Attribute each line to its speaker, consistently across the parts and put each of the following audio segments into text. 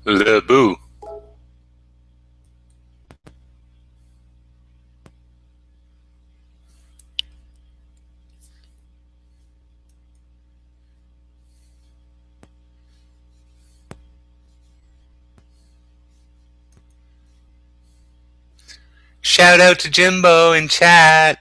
Speaker 1: Le Boo. Shout out to Jimbo in chat.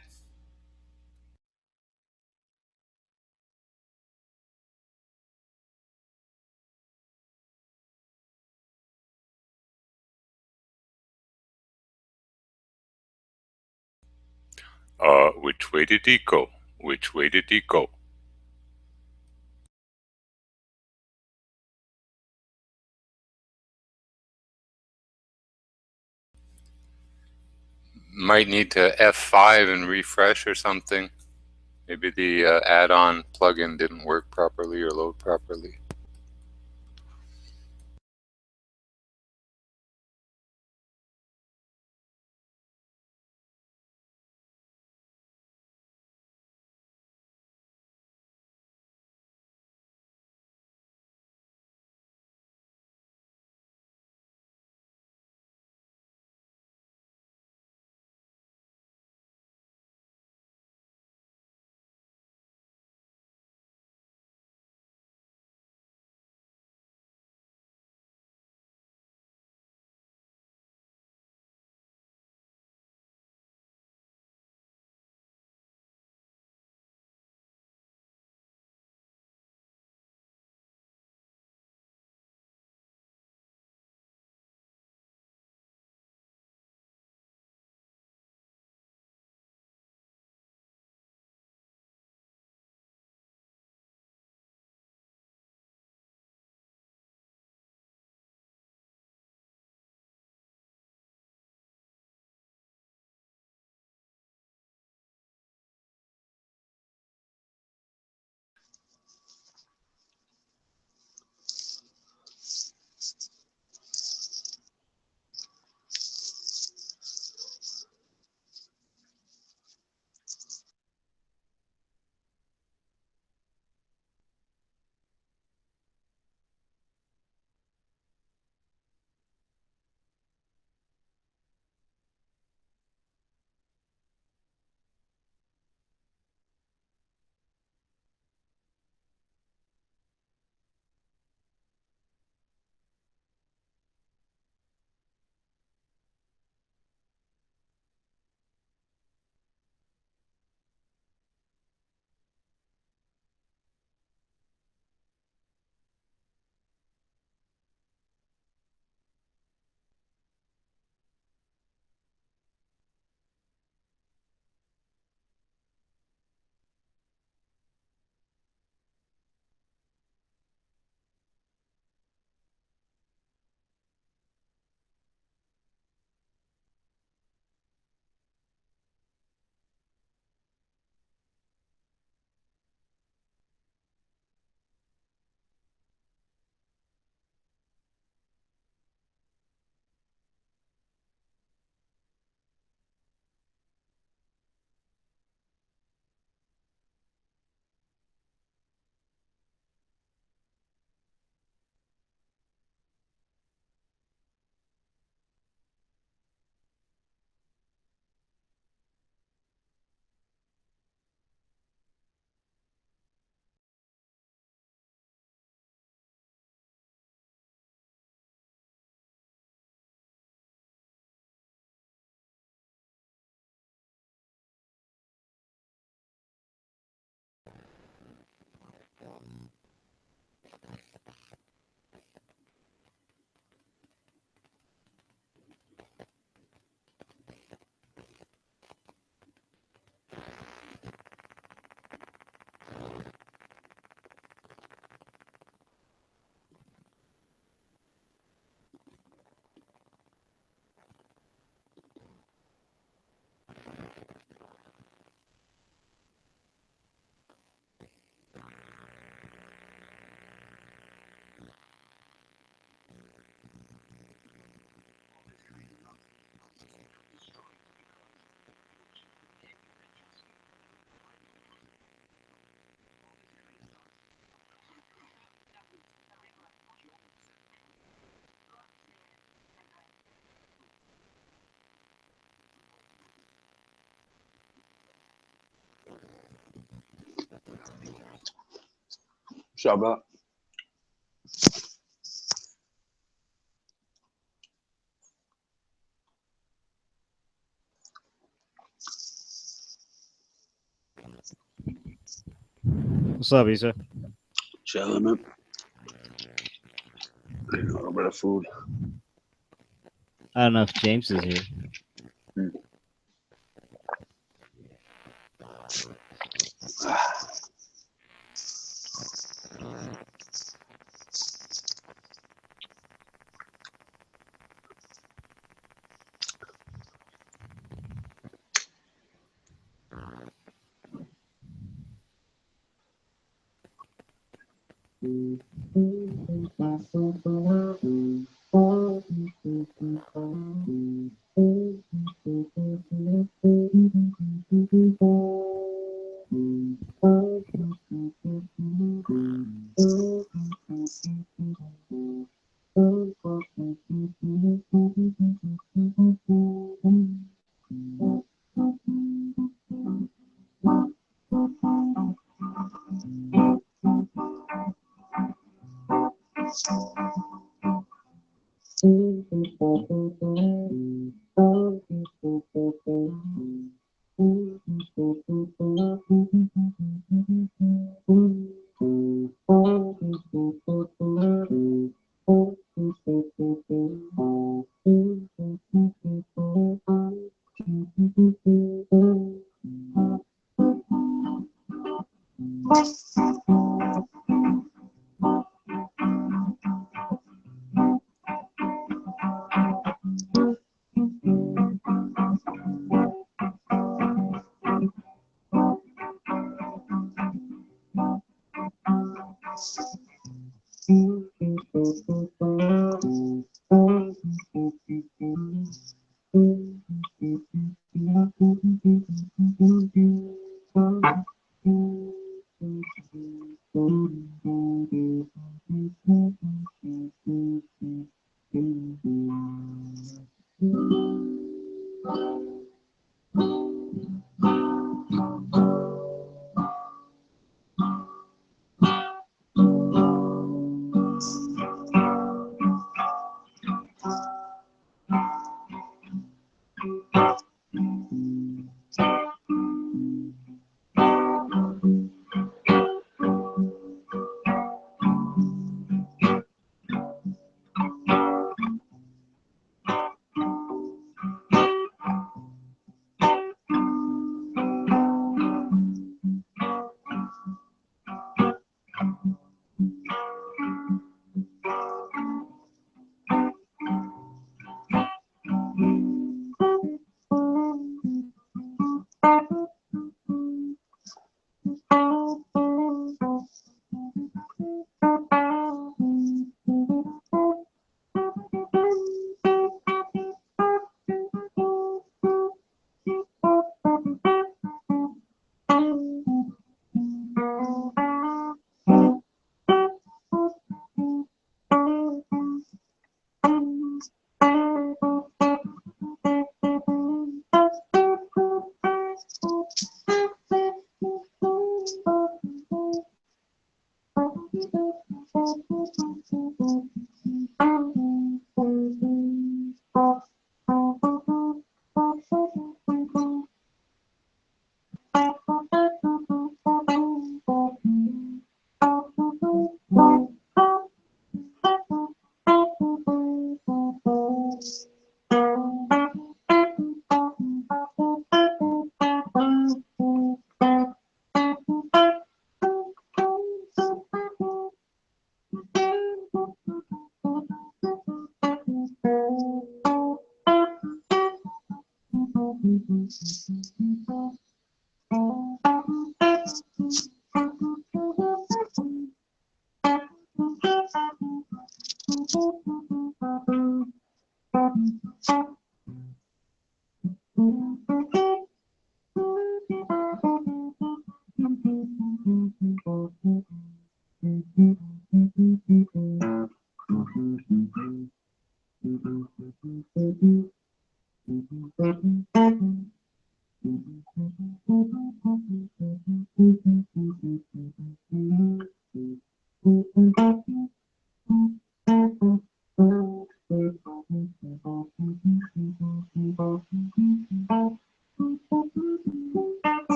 Speaker 1: Which way did he go? Which way did he go? Might need to F5 and refresh or something. Maybe the add-on plugin didn't work properly or load properly.
Speaker 2: What's up, brother?
Speaker 3: What's up, Isa?
Speaker 2: Chilling, man. A little bit of food.
Speaker 3: I don't know if James is here.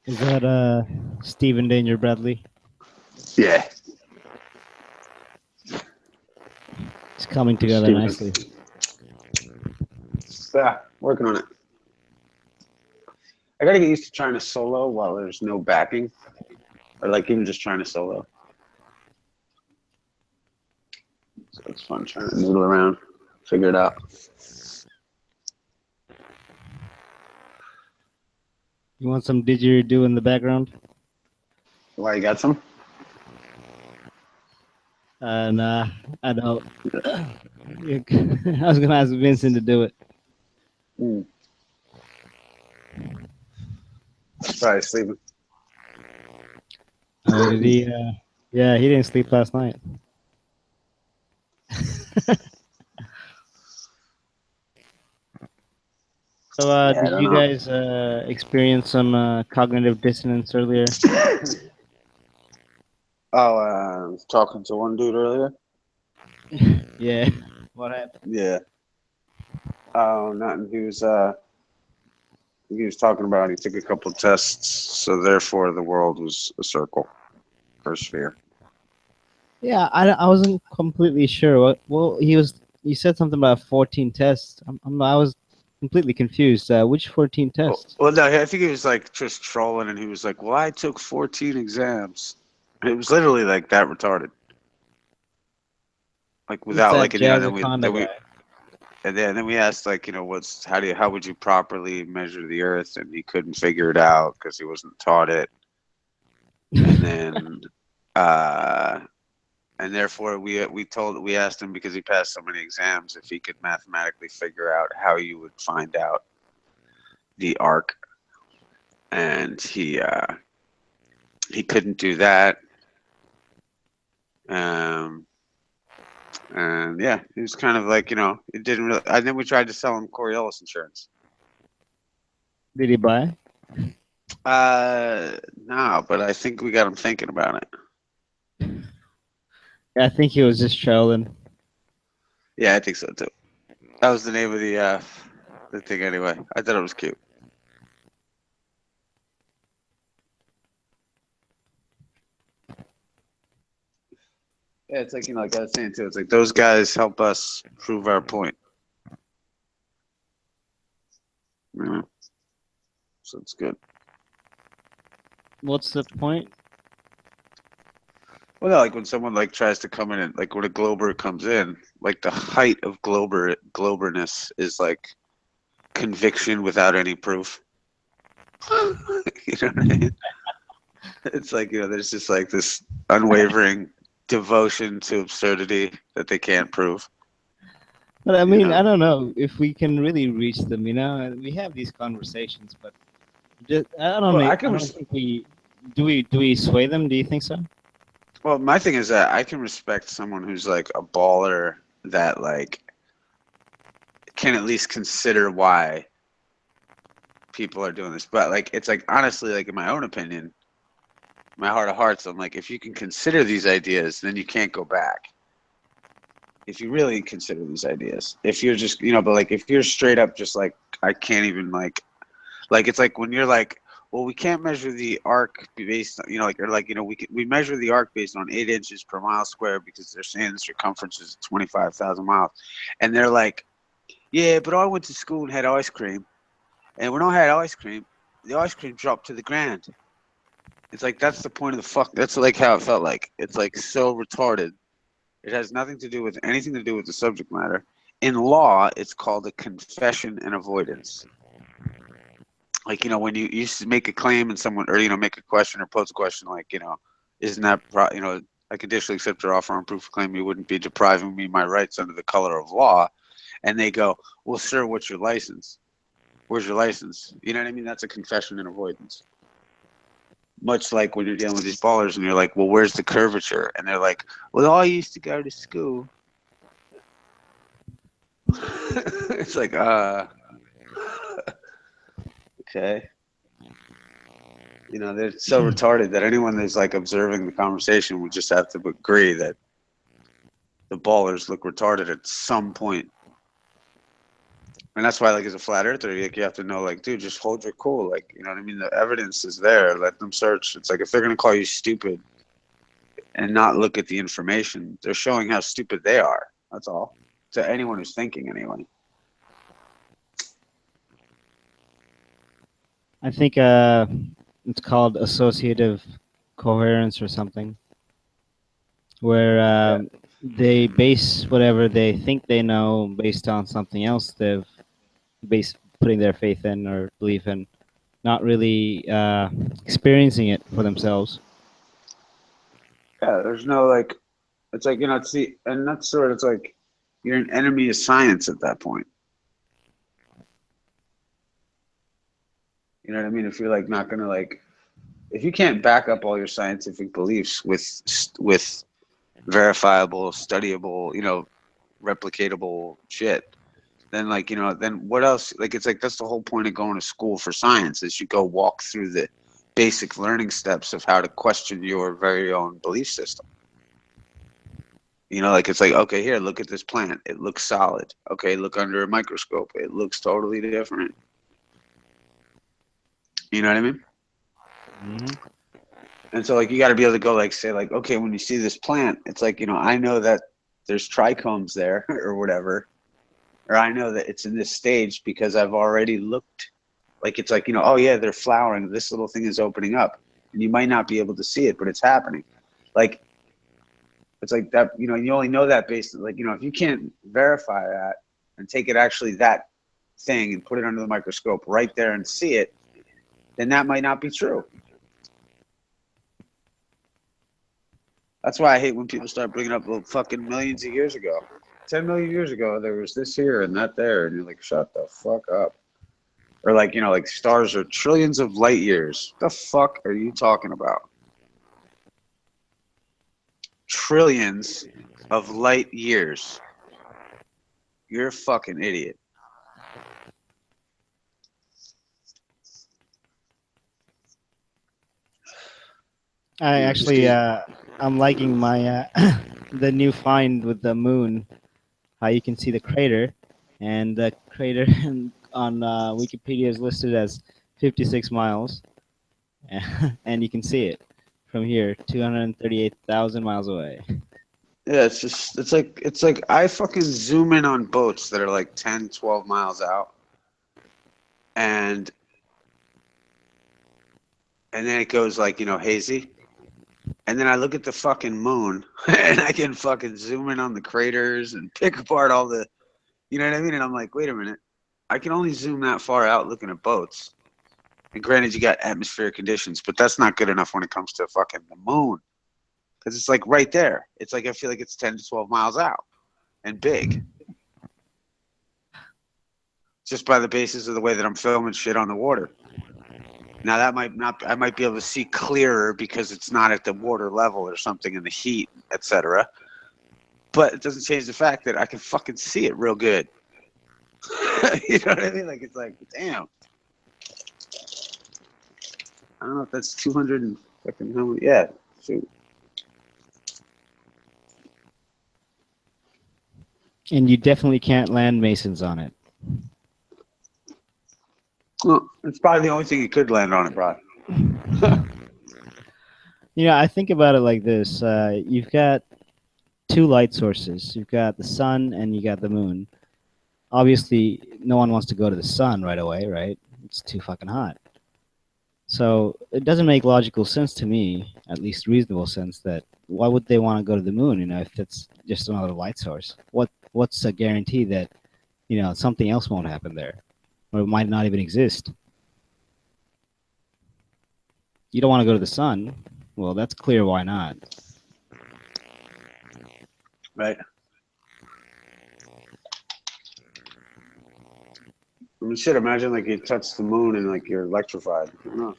Speaker 3: Is that Stephen Danger Bradley?
Speaker 2: Yeah.
Speaker 3: It's coming together
Speaker 2: Stephen.
Speaker 3: nicely.
Speaker 2: Yeah, working on it. I gotta get used to trying to solo while there's no backing, or like even just trying to solo. So it's fun trying to noodle around, figure it out.
Speaker 3: You want some didgeridoo in the background?
Speaker 2: Why, you got some?
Speaker 3: Nah, I don't. I was gonna ask Vincent to do it.
Speaker 2: Probably sleeping.
Speaker 3: Oh, did he? Yeah, he didn't sleep last night. So,
Speaker 2: Yeah, I
Speaker 3: did
Speaker 2: don't
Speaker 3: you
Speaker 2: know.
Speaker 3: guys experience some cognitive dissonance earlier?
Speaker 2: Talking to one dude earlier.
Speaker 3: Yeah. What happened?
Speaker 2: Yeah. Oh, nothing. He was talking about he took a couple of tests, so therefore the world was a circle or a sphere.
Speaker 3: Yeah, I wasn't completely sure. Well, he said something about 14 tests. I was completely confused. Which 14 tests?
Speaker 2: Well, no, I think he was like just trolling, and he was like, "Well, I took 14 exams." It was literally like that retarded. Like
Speaker 3: It's
Speaker 2: without
Speaker 3: that
Speaker 2: like, and
Speaker 3: Jazz
Speaker 2: then
Speaker 3: Aconda guy.
Speaker 2: then we asked like, how would you properly measure the Earth, and he couldn't figure it out because he wasn't taught it. And then and therefore we asked him, because he passed so many exams, if he could mathematically figure out how you would find out the arc, and he couldn't do that. And yeah, it was kind of like, it didn't really. And then we tried to sell him Coriolis insurance.
Speaker 3: Did he buy?
Speaker 2: No, but I think we got him thinking about it.
Speaker 3: I think he was just trolling.
Speaker 2: Yeah, I think so too. That was the name of the thing anyway. I thought it was cute. Yeah, it's like, like I was saying too, it's like those guys help us prove our point. Yeah. So it's good.
Speaker 3: What's the point?
Speaker 2: Well, no, like when someone like tries to come in and like when a glober comes in, like the height of globerness is like conviction without any proof. You know what I mean? It's like, there's just like this unwavering devotion to absurdity that they can't prove.
Speaker 3: But I
Speaker 2: You
Speaker 3: mean,
Speaker 2: know?
Speaker 3: I don't know if we can really reach them. And we have these conversations, but I don't
Speaker 2: Well,
Speaker 3: know.
Speaker 2: I
Speaker 3: I
Speaker 2: can.
Speaker 3: don't think we do. We sway them? Do you think so?
Speaker 2: Well, my thing is that I can respect someone who's like a baller that like can at least consider why people are doing this. But like, it's like honestly, like in my own opinion, my heart of hearts, I'm like, if you can consider these ideas, then you can't go back. If you really consider these ideas, if you're just, but like if you're straight up just like, I can't even like it's like when you're like, well, we can't measure the arc based on, we measure the arc based on 8 inches per mile square because they're saying the circumference is 25,000 miles. And they're like, yeah, but I went to school and had ice cream. And when I had ice cream, the ice cream dropped to the ground. It's like, that's the point of the fuck. That's like how it felt like. It's like so retarded. It has nothing to do with anything to do with the subject matter. In law, it's called a confession and avoidance. Like, when you used to make a claim and someone, or, make a question or pose a question like, isn't that, I conditionally accept your offer on proof of claim you wouldn't be depriving me my rights under the color of law. And they go, well, sir, what's your license? Where's your license? You know what I mean? That's a confession and avoidance. Much like when you're dealing with these ballers and you're like, well, where's the curvature? And they're like, well, I used to go to school. It's like, okay. They're so retarded that anyone that's like observing the conversation would just have to agree that the ballers look retarded at some point. And that's why, like, as a flat earther, like, you have to know, like, dude, just hold your cool. Like, you know what I mean? The evidence is there. Let them search. It's like if they're going to call you stupid and not look at the information, they're showing how stupid they are. That's all. To anyone who's thinking, anyway.
Speaker 3: I think it's called associative coherence or something, where they base whatever they think they know based on something else they've putting their faith in or belief in, not really experiencing it for themselves.
Speaker 2: Yeah, there's no, like, it's like, and that's sort of, it's like, you're an enemy of science at that point. You know what I mean? If you're like not gonna like, if you can't back up all your scientific beliefs with verifiable, studyable, replicatable shit, then like then what else? Like it's like that's the whole point of going to school for science is you go walk through the basic learning steps of how to question your very own belief system. Like it's like, okay, here, look at this plant. It looks solid. Okay, look under a microscope. It looks totally different. You know what I mean?
Speaker 3: Mm-hmm.
Speaker 2: And so like you got to be able to go like say like, okay, when you see this plant, it's like, I know that there's trichomes there or whatever, or I know that it's in this stage because I've already looked. Like it's like, oh yeah, they're flowering. This little thing is opening up, and you might not be able to see it, but it's happening. Like it's like that. You only know that based on, like, if you can't verify that and take it actually that thing and put it under the microscope right there and see it, then that might not be true. That's why I hate when people start bringing up, well, fucking millions of years ago. 10 million years ago, there was this here and that there. And you're like, shut the fuck up. Or like, like stars are trillions of light years. What the fuck are you talking about? Trillions of light years. You're a fucking idiot.
Speaker 3: I actually, I'm liking my the new find with the moon. How you can see the crater, and the crater on Wikipedia is listed as 56 miles, and you can see it from here, 238,000 miles away.
Speaker 2: Yeah, it's like I fucking zoom in on boats that are like 10, 12 miles out, and then it goes like, you know, hazy. And then I look at the fucking moon and I can fucking zoom in on the craters and pick apart all the, you know what I mean? And I'm like, wait a minute. I can only zoom that far out looking at boats. And granted, you got atmospheric conditions, but that's not good enough when it comes to fucking the moon. Because it's like right there. It's like I feel like it's 10 to 12 miles out and big. Just by the basis of the way that I'm filming shit on the water. Now that might not, I might be able to see clearer because it's not at the water level or something in the heat, etc. But it doesn't change the fact that I can fucking see it real good. You know what I mean? Like, it's like, damn. I don't know if that's 200 and fucking how many, yeah, shoot.
Speaker 3: And you definitely can't land masons on it.
Speaker 2: Well, it's probably the only thing you could land on it, bro.
Speaker 3: You know, I think about it like this. You've got two light sources. You've got the sun and you got the moon. Obviously, no one wants to go to the sun right away, right? It's too fucking hot. So it doesn't make logical sense to me, at least reasonable sense, that why would they want to go to the moon, you know, if it's just another light source? What's a guarantee that, you know, something else won't happen there? Or it might not even exist. You don't want to go to the sun. Well, that's clear why not.
Speaker 2: Right. I mean, shit, imagine like you touch the moon and like you're electrified. I don't know.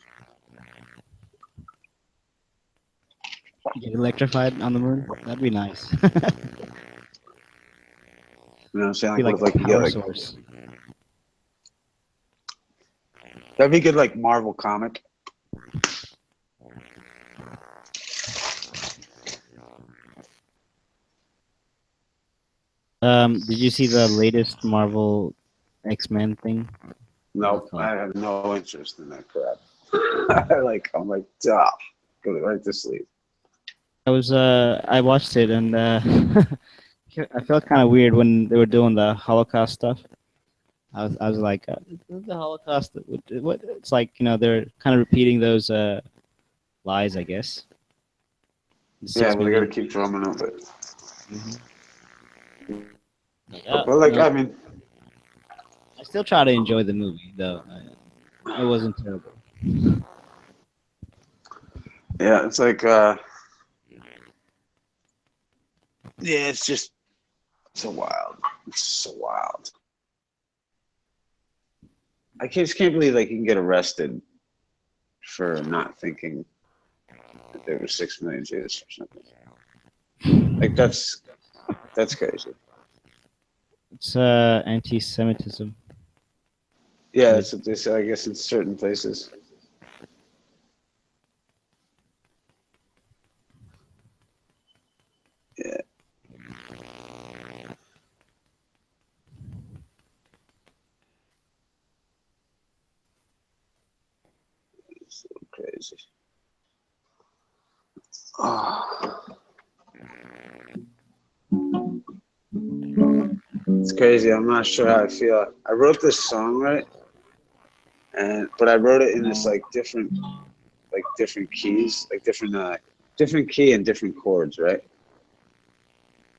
Speaker 3: You get electrified on the moon? That'd be nice.
Speaker 2: You know what I'm saying?
Speaker 3: Be
Speaker 2: Like,
Speaker 3: like
Speaker 2: what if,
Speaker 3: a
Speaker 2: like you get
Speaker 3: power
Speaker 2: like,
Speaker 3: source.
Speaker 2: that'd be good, like Marvel comic.
Speaker 3: Did you see the latest Marvel X-Men thing?
Speaker 2: No, I have no interest in that crap. I'm like, duh, go right to sleep.
Speaker 3: I watched it and I felt kind of weird when they were doing the Holocaust stuff. I was like, the Holocaust. What? It's like, you know, they're kind of repeating those lies, I guess. The
Speaker 2: Yeah,
Speaker 3: 6
Speaker 2: but they got to
Speaker 3: million.
Speaker 2: keep drumming up it.
Speaker 3: Yeah,
Speaker 2: But like,
Speaker 3: you know,
Speaker 2: I mean,
Speaker 3: I still try to enjoy the movie, though. It wasn't terrible.
Speaker 2: yeah, it's like, yeah, it's just so wild. It's so wild. Just can't believe like you can get arrested for not thinking that there were 6 million Jews or something. Like that's crazy.
Speaker 3: It's anti-Semitism.
Speaker 2: Yeah, that's what they say. I guess in certain places. Yeah. It's so crazy. Oh. It's crazy. I'm not sure how I feel. I wrote this song, right? But I wrote it in this like different keys, like different key and different chords, right?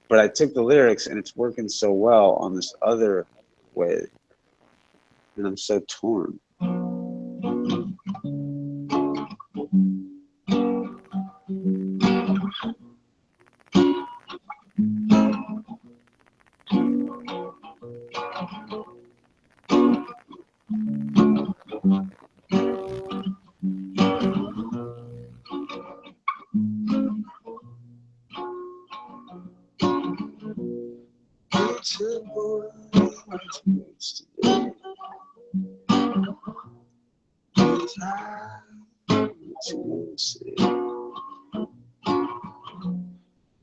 Speaker 2: But I took the lyrics and it's working so well on this other way, and I'm so torn.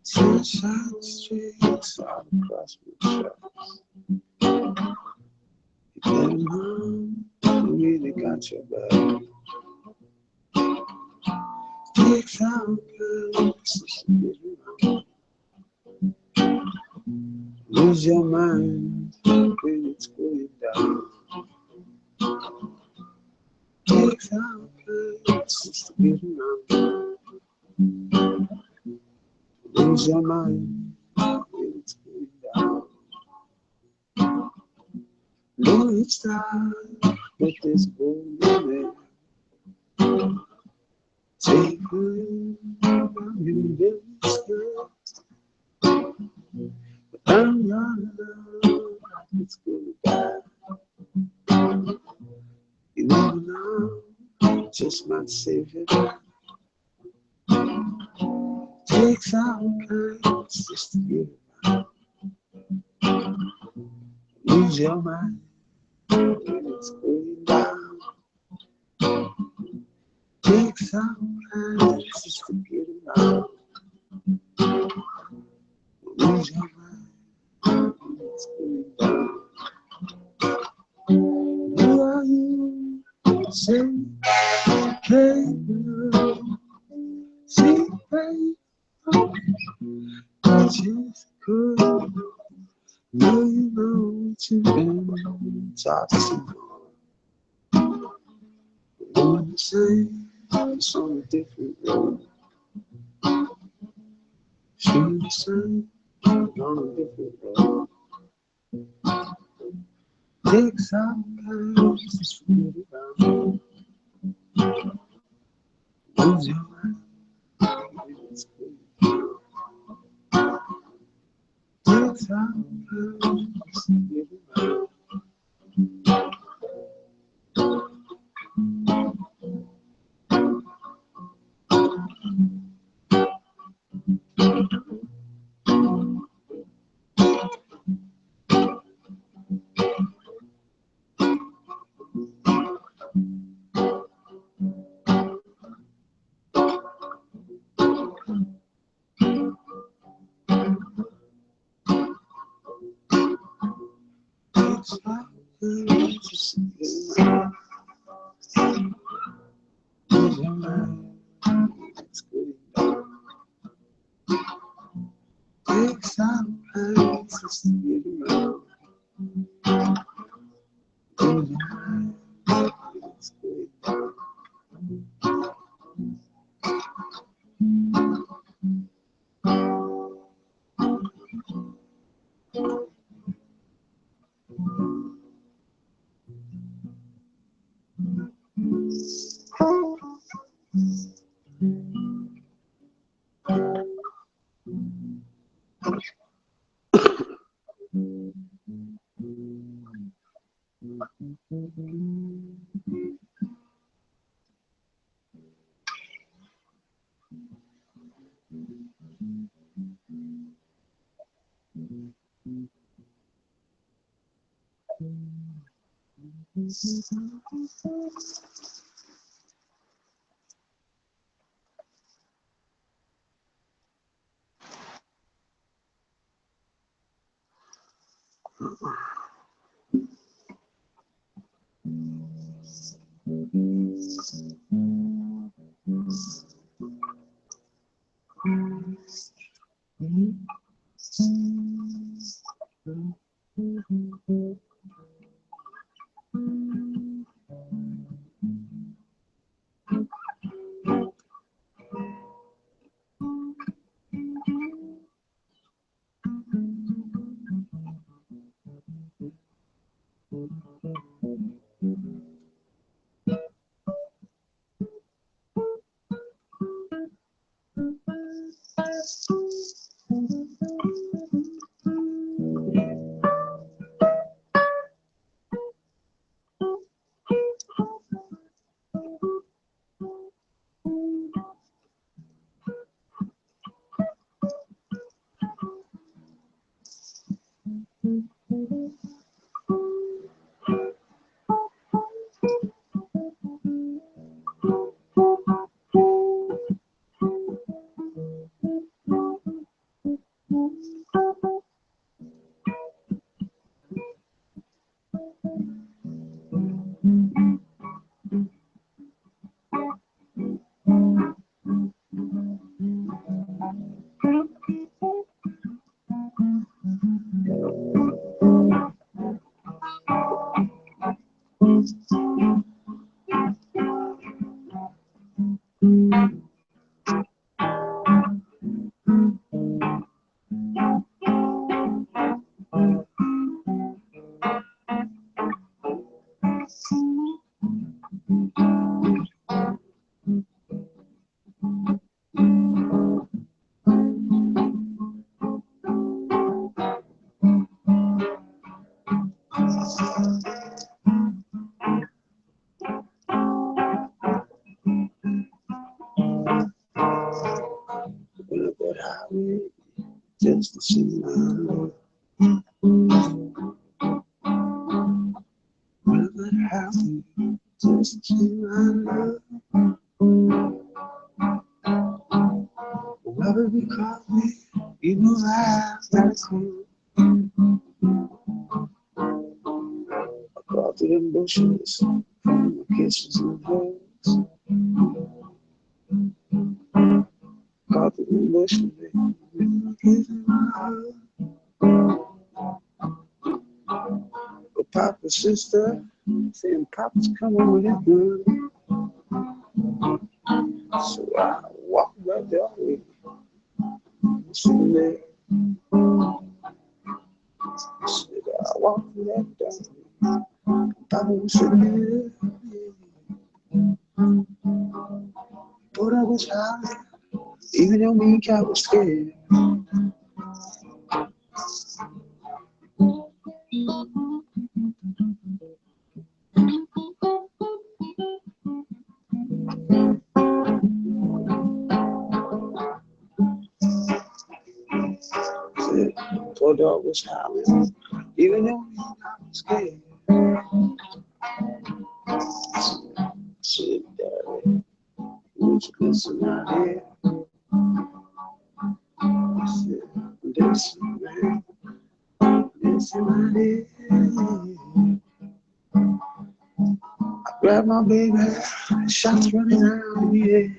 Speaker 2: Sunshine streets all across my tracks. You really got your back. Big sound girls, Lose your mind when it's going down. Takes out places to get around. Lose your mind when it's going down. Know it's time with this golden man. Take her in the skirt. I'm your love, it's going down. You never know, just might save it. Takes out kinds just to get around. Lose your mind when it's going down. Takes out kinds just to get around. Lose your mind when it's going down. Who are you? Say, hey, girl. See, baby, I just could. Know you know what you've been talking about. What you say, it's on a different road. Should you say, on a different road. Takes out kinds to sweet around. Lose your mind when it's good. Takes out kinds to sweet around. Takes out kinds to sweet around. Lose your mind when it's good. Takes out kinds to sweet around. Lose your mind when it's good. But I will just to see my love. Whatever happened, just to see my love. Whoever you call me, you know I've got to come. Across the bushes, from the kisses and hugs. Across the bushes, from the kisses and hugs. But Papa's sister, saying Papa's coming with his gun. So I walked right there with him. Sitting there. Said I walked right down. Papa was sitting there. But I was high, even though me and Cat was scared. Poor dog was howling, even though I was scared. Said, Daddy, won't you listen right here? I said, listen, man, listen right here. I grabbed my baby, shots running out of the air.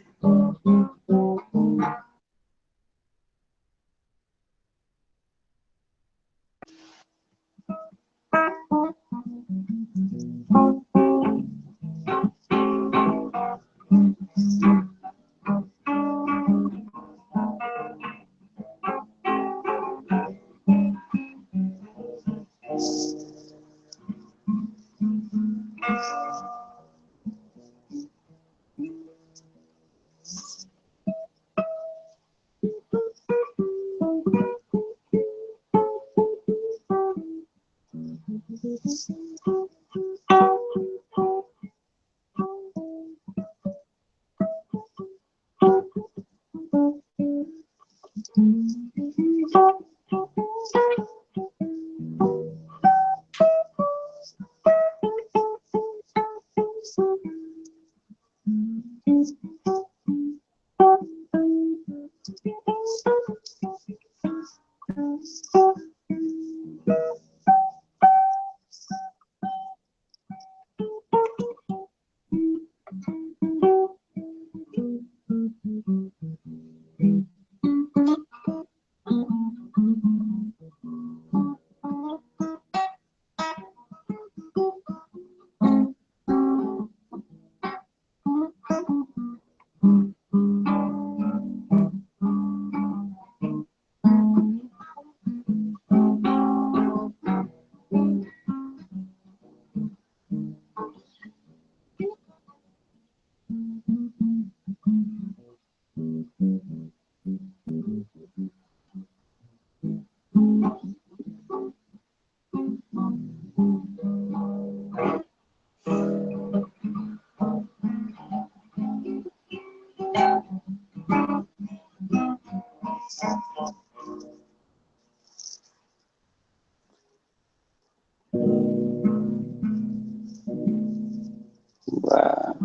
Speaker 2: Wow.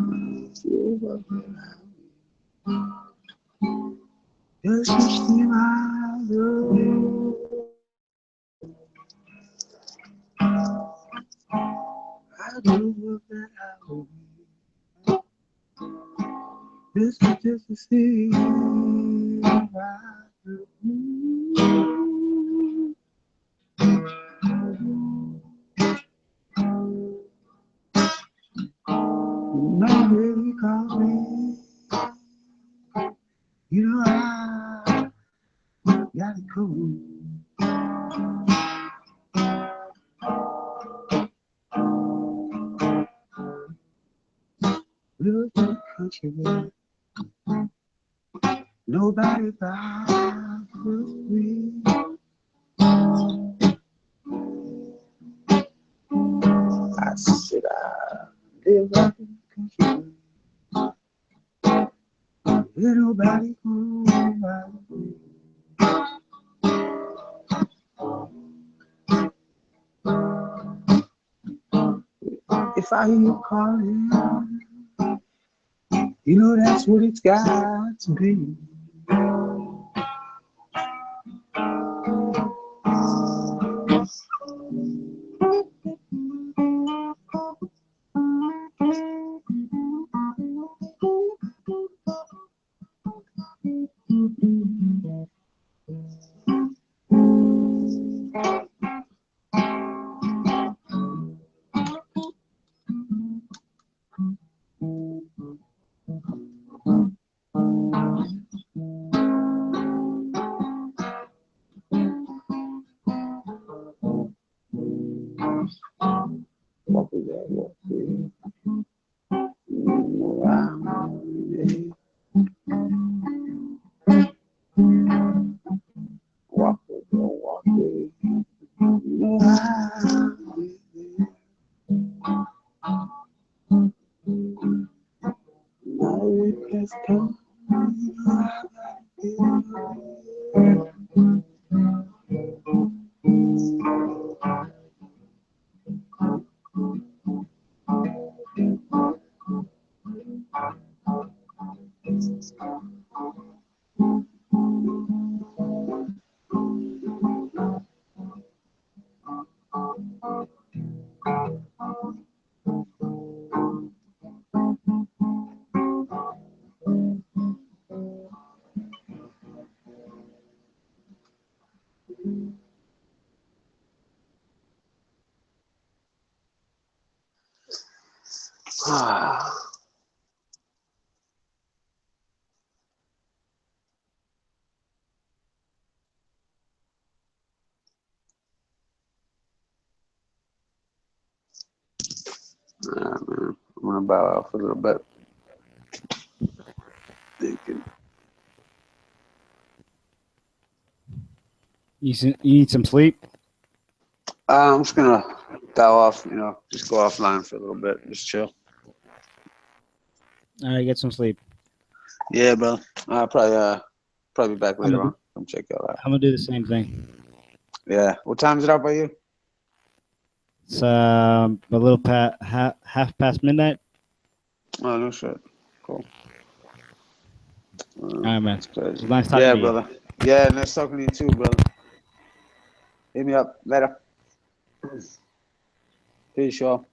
Speaker 2: Just to see my love. I do what that I will be. This is just to see my love. Not really call me. You know I got it cool. Little bit country boy. Nobody bound with me. should I live like a country? Ain't nobody home like me. If I hear you calling, you know that's what it's got to be. What was that? What was man. I'm gonna bow out for a little bit. Thinking.
Speaker 3: You need some sleep?
Speaker 2: I'm just gonna bow off, just go offline for a little bit, just chill.
Speaker 3: All right, get some sleep.
Speaker 2: Yeah, bro. I'll probably be back later on. Come check y'all out.
Speaker 3: I'm gonna do the same thing.
Speaker 2: Yeah. What time is it out by you?
Speaker 3: It's a little half past midnight.
Speaker 2: Oh, no shit. Cool.
Speaker 3: All right, man.
Speaker 2: It's
Speaker 3: Nice talking to you.
Speaker 2: brother. Yeah, nice talking to you too, brother. Hit me up later. Peace, y'all.